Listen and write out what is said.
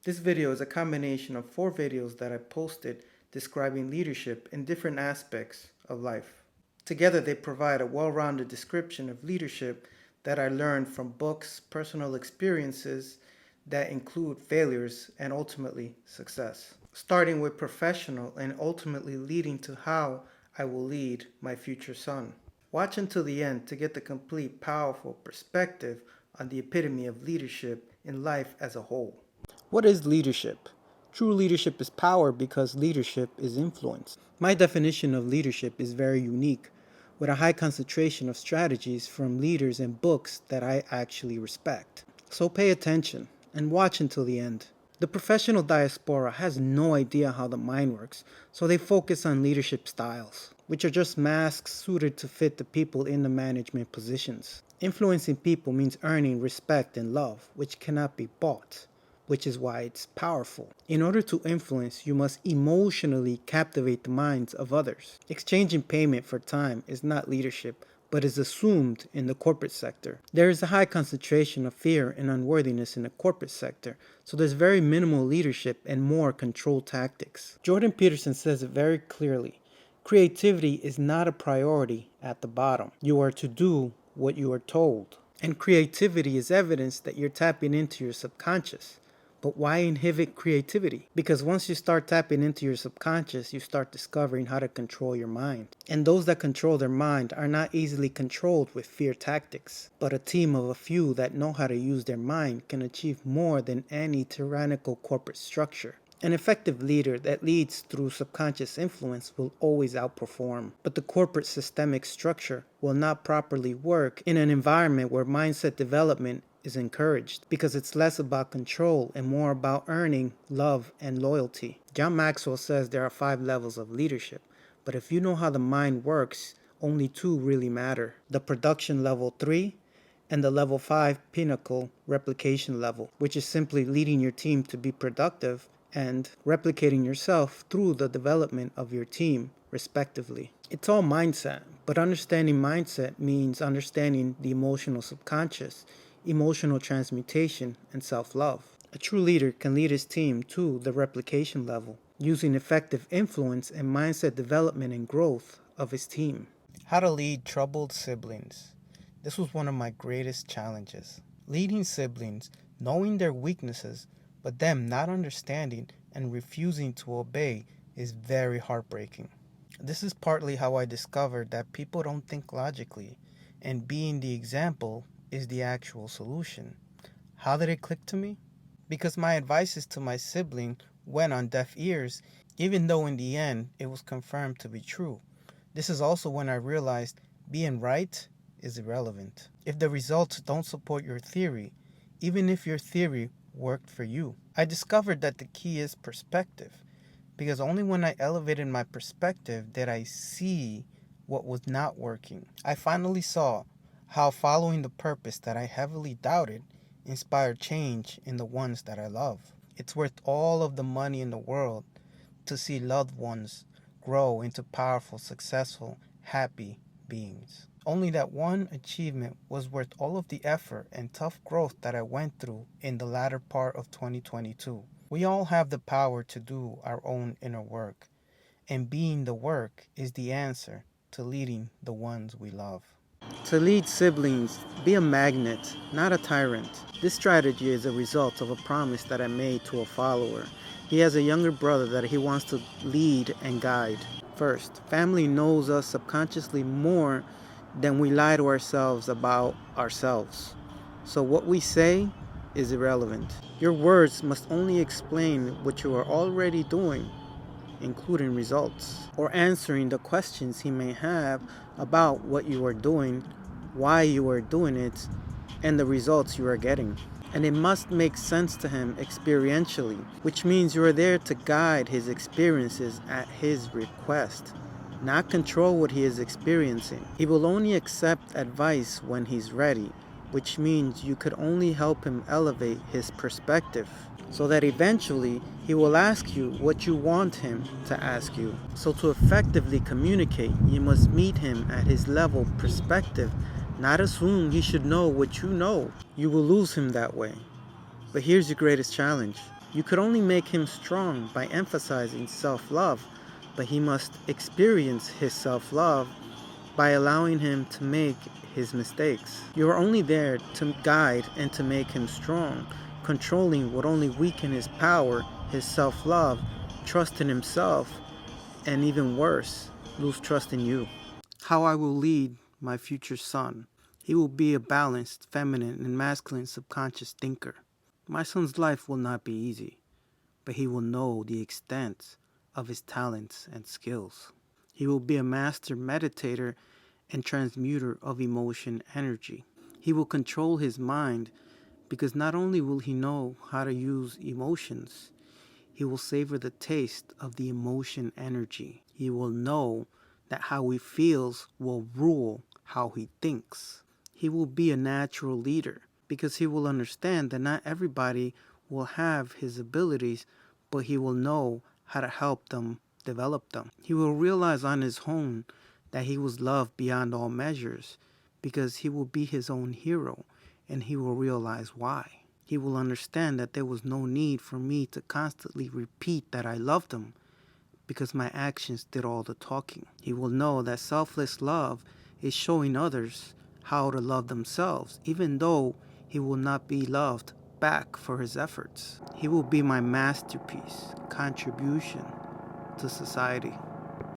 This video is a combination of 4 videos that I posted describing leadership in different aspects of life. Together they provide a well-rounded description of leadership that I learned from books, personal experiences that include failures and ultimately success. Starting with professional and ultimately leading to how I will lead my future son. Watch until the end to get the complete, powerful perspective on the epitome of leadership in life as a whole. What is leadership? True leadership is power because leadership is influence. My definition of leadership is very unique, with a high concentration of strategies from leaders and books that I actually respect. So pay attention and watch until the end. The professional diaspora has no idea how the mind works, so they focus on leadership styles, which are just masks suited to fit the people in the management positions. Influencing people means earning respect and love, which cannot be bought, which is why it's powerful. In order to influence, you must emotionally captivate the minds of others. Exchanging payment for time is not leadership, but is assumed in the corporate sector. There is a high concentration of fear and unworthiness in the corporate sector, so there's very minimal leadership and more control tactics. Jordan Peterson says it very clearly. Creativity is not a priority at the bottom. You are to do what you are told. And creativity is evidence that you're tapping into your subconscious. But why inhibit creativity? Because once you start tapping into your subconscious, you start discovering how to control your mind. And those that control their mind are not easily controlled with fear tactics. But a team of a few that know how to use their mind can achieve more than any tyrannical corporate structure. An effective leader that leads through subconscious influence will always outperform. But the corporate systemic structure will not properly work in an environment where mindset development is encouraged, because it's less about control and more about earning love and loyalty. John Maxwell says there are 5 levels of leadership, but if you know how the mind works, only 2 really matter. The production level 3 and the level 5 pinnacle replication level, which is simply leading your team to be productive and replicating yourself through the development of your team, respectively. It's all mindset, but understanding mindset means understanding the emotional subconscious, emotional transmutation, and self-love. A true leader can lead his team to the replication level, using effective influence and mindset development and growth of his team. How to lead troubled siblings. This was one of my greatest challenges. Leading siblings, knowing their weaknesses, but them not understanding and refusing to obey is very heartbreaking. This is partly how I discovered that people don't think logically, and being the example is the actual solution. How did it click to me? Because my advices to my sibling went on deaf ears, even though in the end it was confirmed to be true. This is also when I realized being right is irrelevant if the results don't support your theory, even if your theory worked for you. I discovered that the key is perspective, because only when I elevated my perspective did I see what was not working. I finally saw how following the purpose that I heavily doubted inspired change in the ones that I love. It's worth all of the money in the world to see loved ones grow into powerful, successful, happy beings. Only that one achievement was worth all of the effort and tough growth that I went through in the latter part of 2022. We all have the power to do our own inner work, and being the work is the answer to leading the ones we love. To lead siblings, be a magnet, not a tyrant. This strategy is a result of a promise that I made to a follower. He has a younger brother that he wants to lead and guide. First, family knows us subconsciously more than we lie to ourselves about ourselves. So what we say is irrelevant. Your words must only explain what you are already doing, including results, or answering the questions he may have about what you are doing, why you are doing it, and the results you are getting. And it must make sense to him experientially, which means you are there to guide his experiences at his request, not control what he is experiencing. He will only accept advice when he's ready, which means you could only help him elevate his perspective, so that eventually he will ask you what you want him to ask you. So to effectively communicate, you must meet him at his level perspective, not assume he should know what you know. You will lose him that way. But here's your greatest challenge. You could only make him strong by emphasizing self-love, but he must experience his self-love by allowing him to make his mistakes. You are only there to guide and to make him strong. Controlling would only weaken his power, his self-love, trust in himself, and even worse, lose trust in you. How I will lead my future son. He will be a balanced, feminine, and masculine subconscious thinker. My son's life will not be easy, but he will know the extent of his talents and skills. He will be a master meditator and transmuter of emotion energy. He will control his mind because not only will he know how to use emotions, he will savor the taste of the emotion energy. He will know that how he feels will rule how he thinks. He will be a natural leader because he will understand that not everybody will have his abilities, but he will know how to help them develop them. He will realize on his own that he was loved beyond all measures because he will be his own hero, and he will realize why. He will understand that there was no need for me to constantly repeat that I loved him because my actions did all the talking. He will know that selfless love is showing others how to love themselves, even though he will not be loved back for his efforts. He will be my masterpiece, contribution to society.